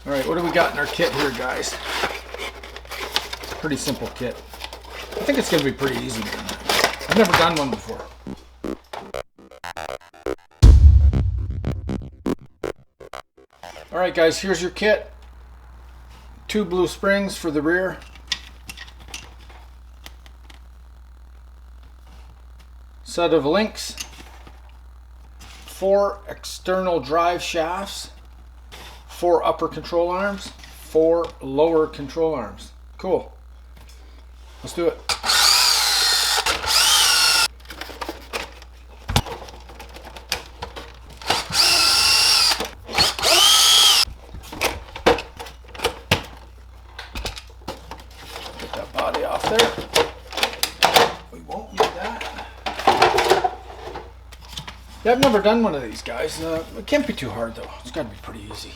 All right, what do we got in our kit here, guys? Pretty simple kit. I think it's going to be pretty easy. I've never done one before. All right, guys, here's your kit. 2 blue springs for the rear. Set of links. 4 external drive shafts. 4 upper control arms. 4 lower control arms. Cool. Let's do it. Get that body off there. We won't need that. Yeah, I've never done one of these, guys. It can't be too hard, though. It's got to be pretty easy.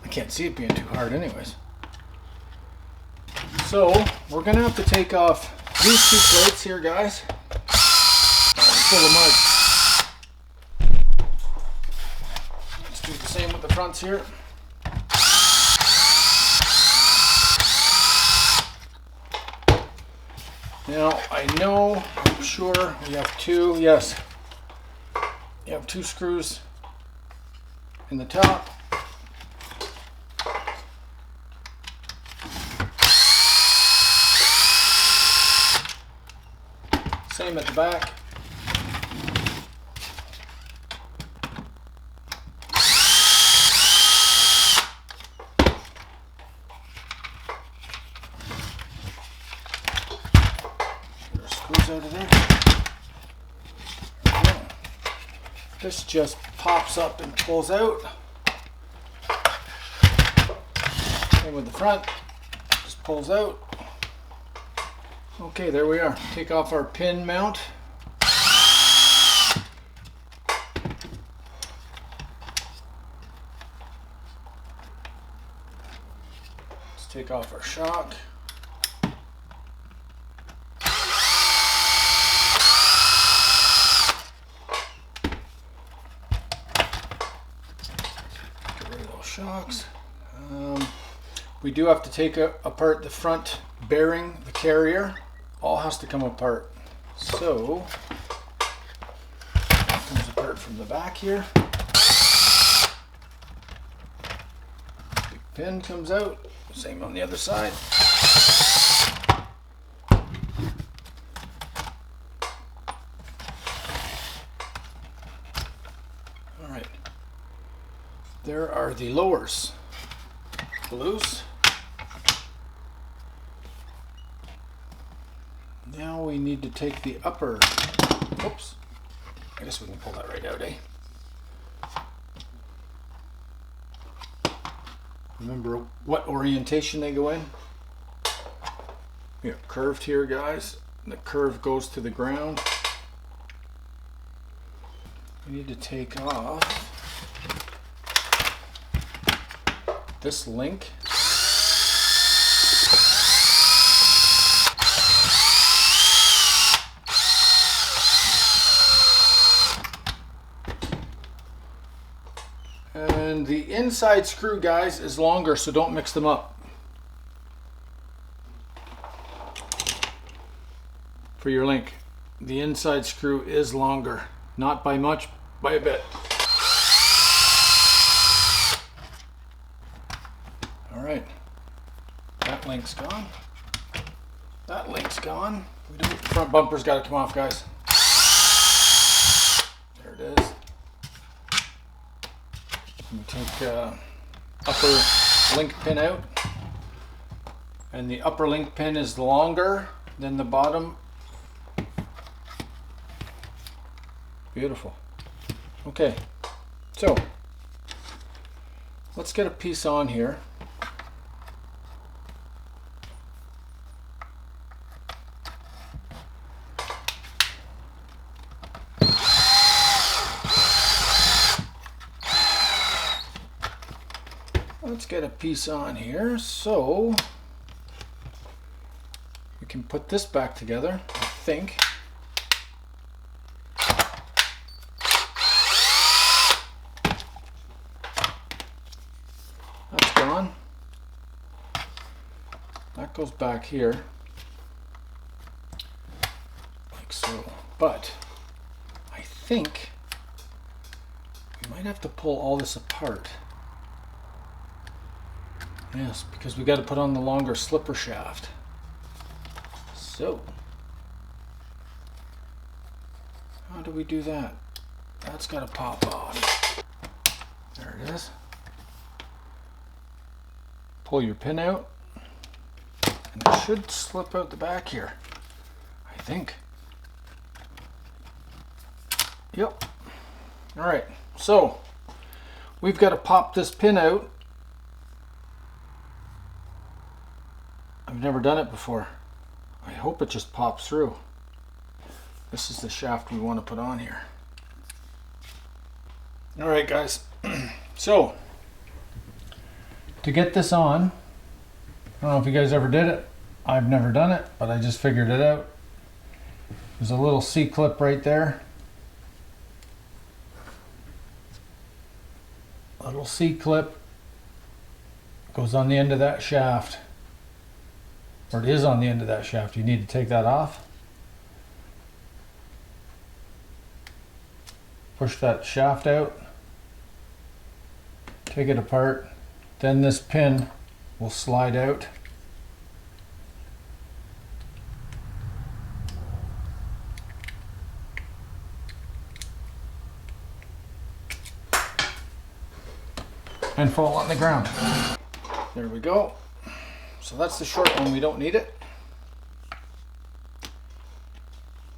I can't see it being too hard anyways. So, we're going to have to take off these 2 plates here, guys. Full of mud. Let's do the same with the fronts here. Now, I'm sure we have 2, yes. You have 2 screws in the top. Same at the back. Get our screws out of there. This just pops up and pulls out. Same with the front. Just pulls out. Okay, there we are. Take off our pin mount. Let's take off our shock. Get rid of those shocks. We do have to take apart the front bearing, the carrier. All has to come apart. So, it comes apart from the back here. Big pin comes out. Same on the other side. All right. There are the lowers. Loose. Now we need to take the upper. Oops. I guess we can pull that right out, eh? Remember what orientation they go in? We have curved here, guys. And the curve goes to the ground. We need to take off this link. And the inside screw, guys, is longer, so don't mix them up. For your link, the inside screw is longer. Not by much, by a bit. All right. That link's gone. That link's gone. The front bumper's got to come off, guys. There it is. We take upper link pin out, and the upper link pin is longer than the bottom. Beautiful. Okay, so let's get a piece on here. Let's get a piece on here so we can put this back together, I think. That's goes back here, like so. But I think we might have to pull all this apart. Yes, because we got to put on the longer slipper shaft. So, how do we do that? That's got to pop off. There it is. Pull your pin out, and it should slip out the back here, I think. Yep. All right, so we've got to pop this pin out. I've never done it before. I hope it just pops through. This is the shaft we want to put on here. All right, guys. So, to get this on, I don't know if you guys ever did it. I've never done it, but I just figured it out. There's a little C-clip right there. A little C-clip goes on the end of that shaft. Or it is on the end of that shaft. You need to take that off. Push that shaft out. Take it apart. Then this pin will slide out. And fall on the ground. There we go. So that's the short one, we don't need it.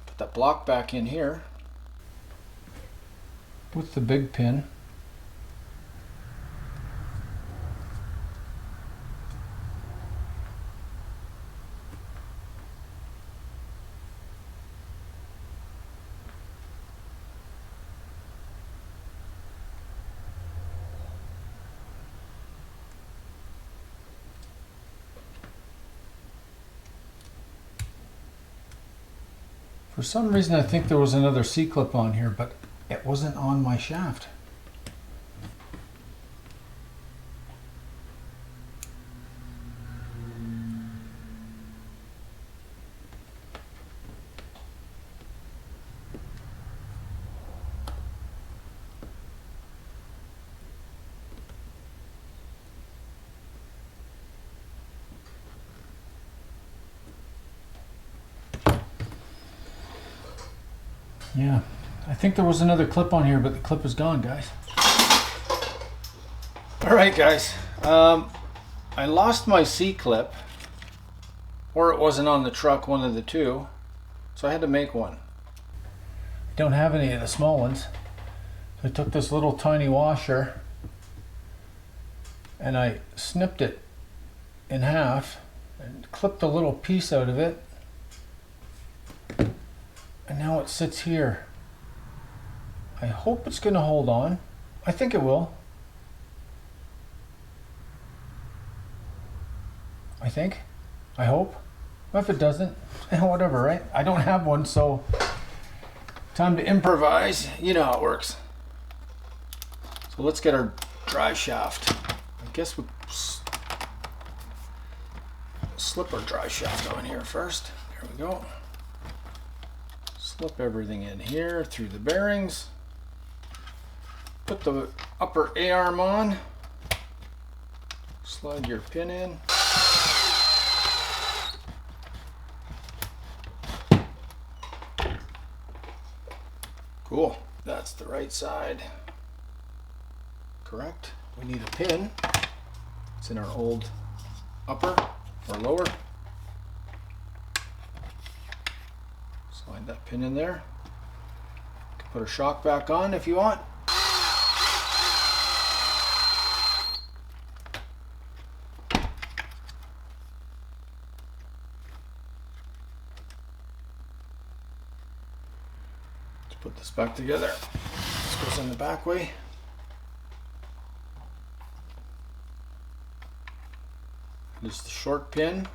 Put that block back in here with the big pin. For some reason I think there was another C-clip on here, but it wasn't on my shaft. Yeah, I think there was another clip on here, but the clip is gone, guys. All right, guys. I lost my C-clip, or it wasn't on the truck, one of the two, so I had to make one. Don't have any of the small ones. So I took this little tiny washer and I snipped it in half and clipped a little piece out of it. And now it sits here. I hope it's going to hold on. I think it will. I think. I hope. Well, if it doesn't, whatever, right? I don't have one, so time to improvise. You know how it works. So let's get our dry shaft. I guess we slip our dry shaft on here first. There we go. Slip everything in here through the bearings. Put the upper A-arm on. Slide your pin in. Cool. That's the right side. Correct. We need a pin. It's in our old upper or lower. Slide that pin in there. You can put a shock back on if you want. Let's put this back together. This goes in the back way. This is the short pin.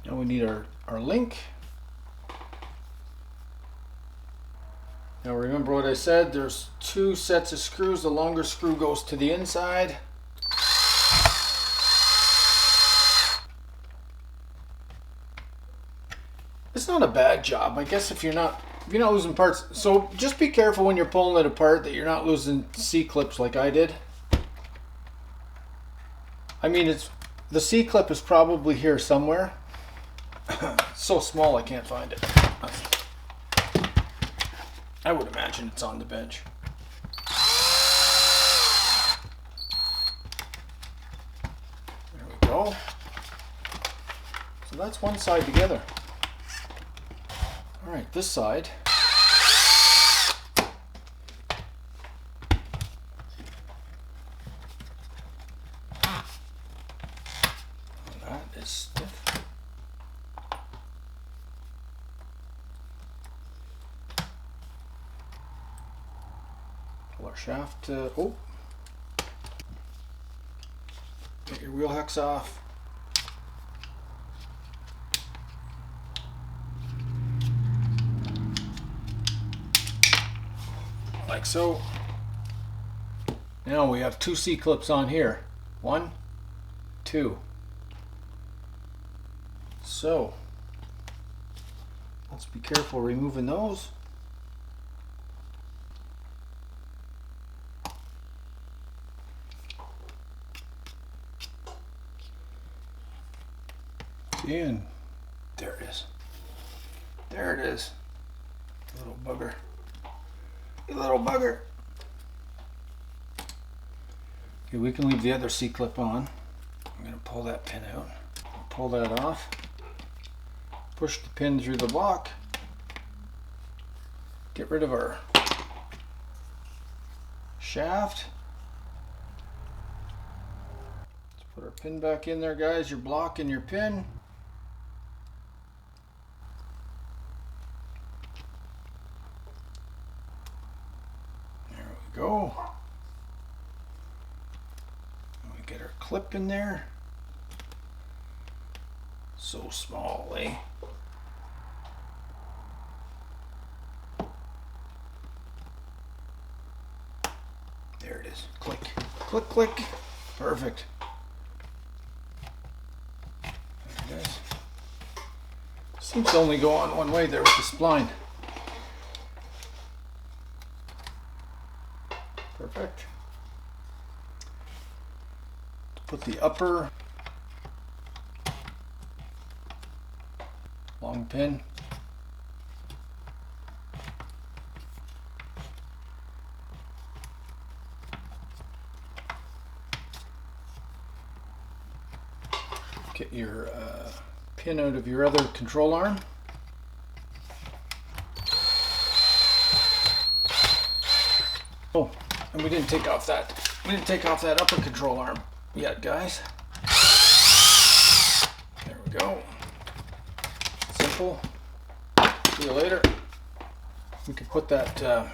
Now we need our link. Now remember what I said, there's 2 sets of screws. The longer screw goes to the inside. It's not a bad job, I guess, if you're not losing parts. So just be careful when you're pulling it apart that you're not losing C-clips like I did. I mean, the C-clip is probably here somewhere. It's so small I can't find it. I would imagine it's on the bench. There we go. So that's one side together. All right, this side. That is stiff. Pull our shaft. Oh, get your wheel hex off. Like so. Now we have 2 C-clips on here. 1, 2. So let's be careful removing those. And there it is. There it is. Little bugger. You little bugger. Okay, we can leave the other C-clip on. I'm going to pull that pin out. Pull that off. Push the pin through the block. Get rid of our shaft. Let's put our pin back in there, guys. Your block and your pin. Go. We get our clip in there. So small, eh? There it is. Click, click, click. Perfect. There it is. Seems to only go on one way there with the spline. Perfect. Put the upper long pin. Get your pin out of your other control arm. Oh. And we didn't take off that upper control arm yet, guys. There we go. Simple. See you later. We can put that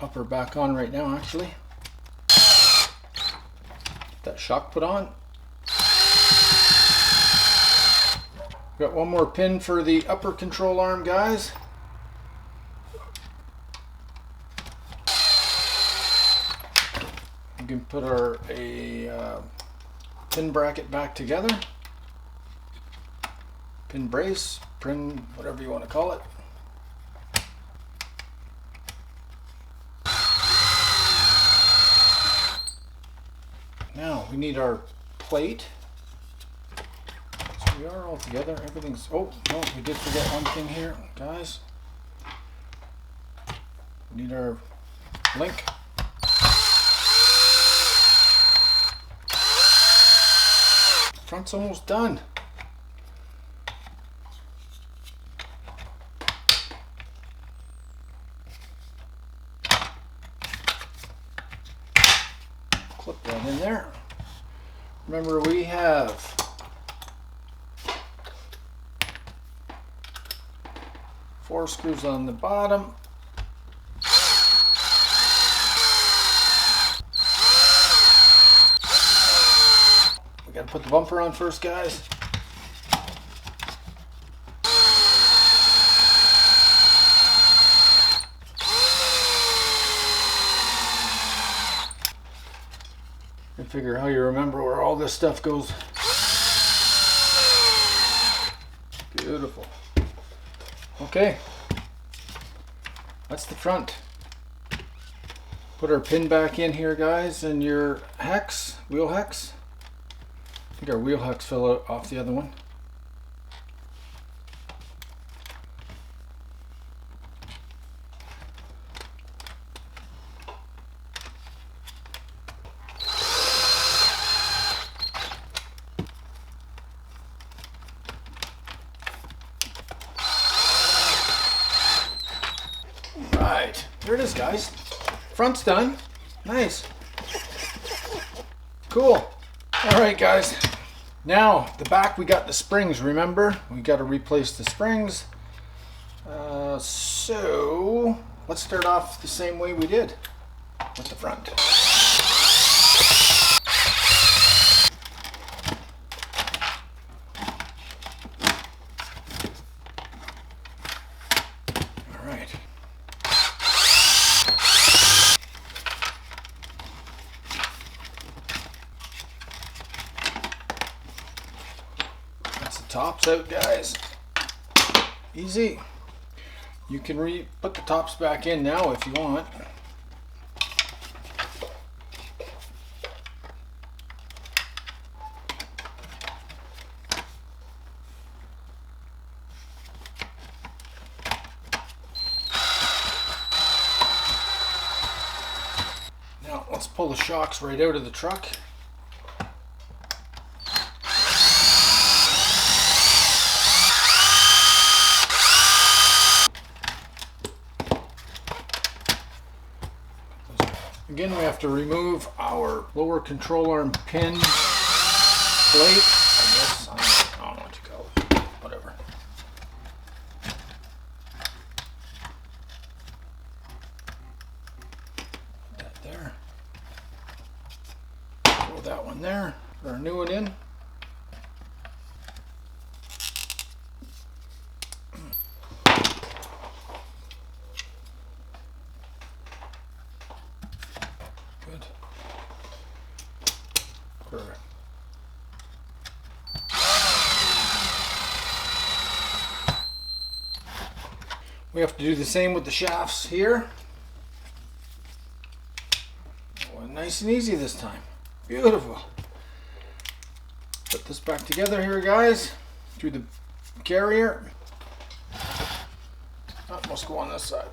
upper back on right now, actually. Get that shock put on. Got one more pin for the upper control arm, guys. We can put our pin bracket back together. Pin brace, pin, whatever you want to call it. Now we need our plate. So we are all together. Everything's. Oh no, we did forget one thing here, guys. We need our link. Front's almost done. Clip that in there. Remember, we have four screws on the bottom. We gotta put the bumper on first, guys. I figure how you remember where all this stuff goes. Beautiful. Okay, that's the front. Put our pin back in here, guys, and your hex, wheel hex. I think our wheel hex fell out off the other one. Right, there it is, guys. Front's done. Nice. Cool. All right, guys. Now, the back, we got the springs, remember? We got to replace the springs. So, let's start off the same way we did with the front. Tops out, guys. Easy. You can put the tops back in now if you want. Now let's pull the shocks right out of the truck. Again, we have to remove our lower control arm pin plate, I guess. I don't know what you call it. Whatever. That there. Throw that one there. Put our new one in. Good. Perfect. We have to do the same with the shafts here. Oh, nice and easy this time. Beautiful. Put this back together here, guys, through the carrier. That must go on this side.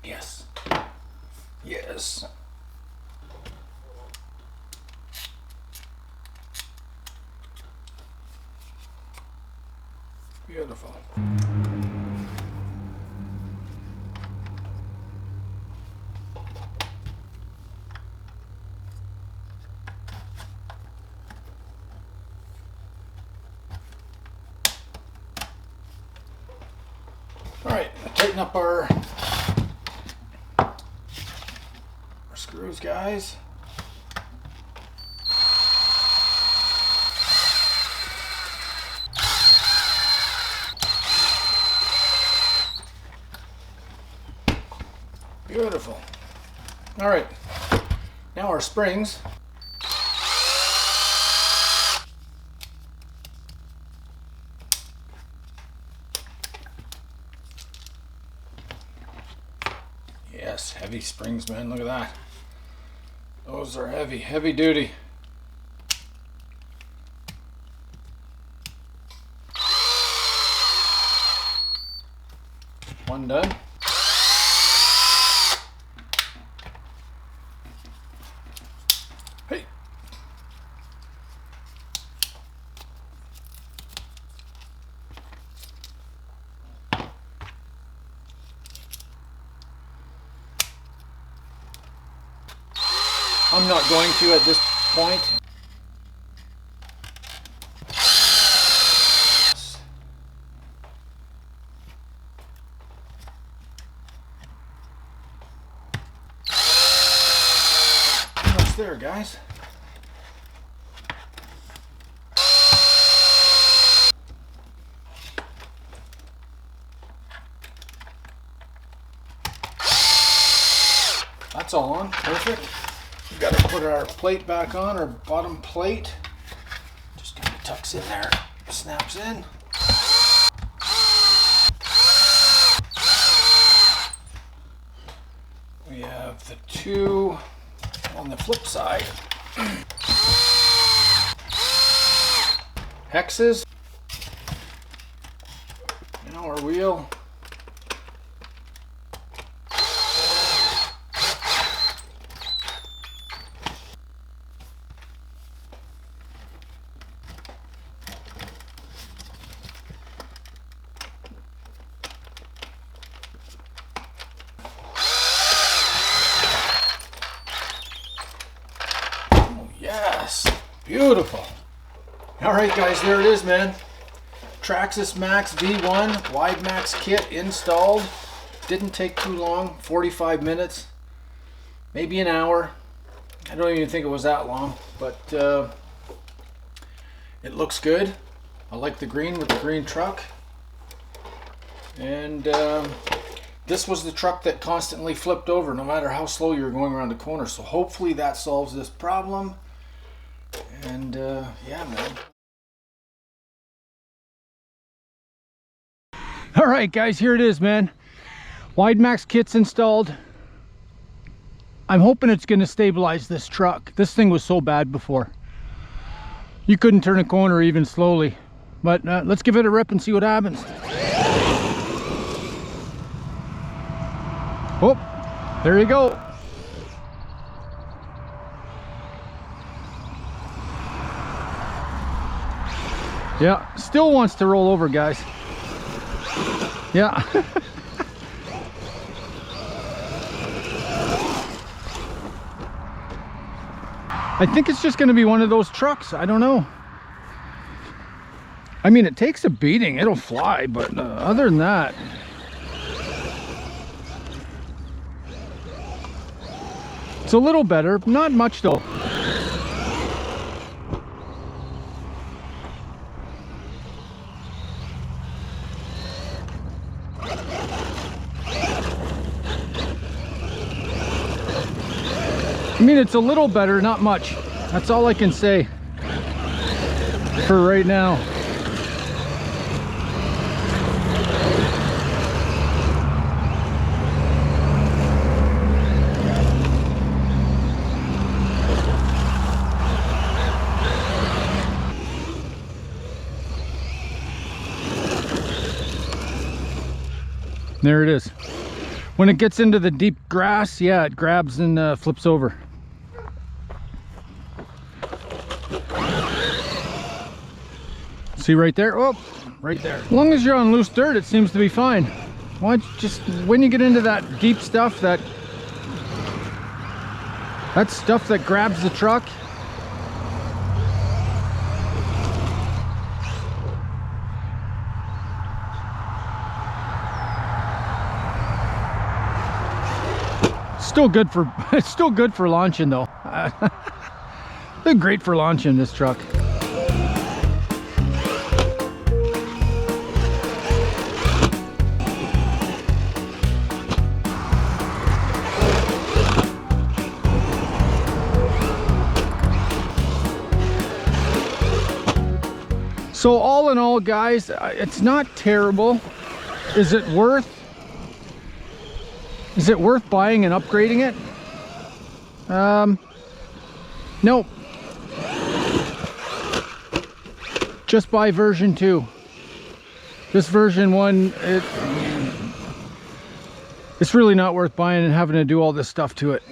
Yes. Yes. Beautiful. All right, tighten up our screws, guys. Beautiful. All right, now our springs. Yes, heavy springs, man. Look at that. Those are heavy, heavy duty. One done. Hey. I'm not going to at this point. there, guys. That's all on. Perfect. We've got to put our plate back on, our bottom plate. Just kind of tucks in there, snaps in. We have the two on the flip side. Hexes. Now our wheel. Yes, beautiful. All right, guys, there it is, man. Traxxas Maxx V1 widemaxx kit installed. Didn't take too long, 45 minutes, maybe an hour. I don't even think it was that long, but it looks good. I like the green with the green truck. And this was the truck that constantly flipped over no matter how slow you were going around the corner. So hopefully that solves this problem. And yeah, man. All right, guys, here it is, man. widemaxx kit's installed. I'm hoping it's going to stabilize this truck. This thing was so bad before. You couldn't turn a corner even slowly. But let's give it a rip and see what happens. Oh, there you go. Yeah, still wants to roll over, guys. Yeah. I think it's just going to be one of those trucks. I don't know. I mean, it takes a beating. It'll fly, but other than that... It's a little better. Not much, though. I mean, it's a little better, not much. That's all I can say for right now. There it is. When it gets into the deep grass, yeah, it grabs and flips over. See right there? Oh, right there. As long as you're on loose dirt, it seems to be fine. Why don't you just, when you get into that deep stuff, that stuff that grabs the truck, it's still good for launching though. They're great for launching this truck. So all in all, guys, it's not terrible. Is it worth buying and upgrading it? Nope. Just buy version 2. This version 1, it's really not worth buying and having to do all this stuff to it.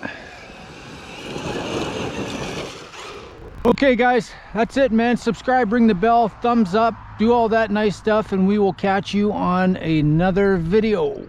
Okay, guys, that's it, man. Subscribe, ring the bell, thumbs up, do all that nice stuff, and we will catch you on another video.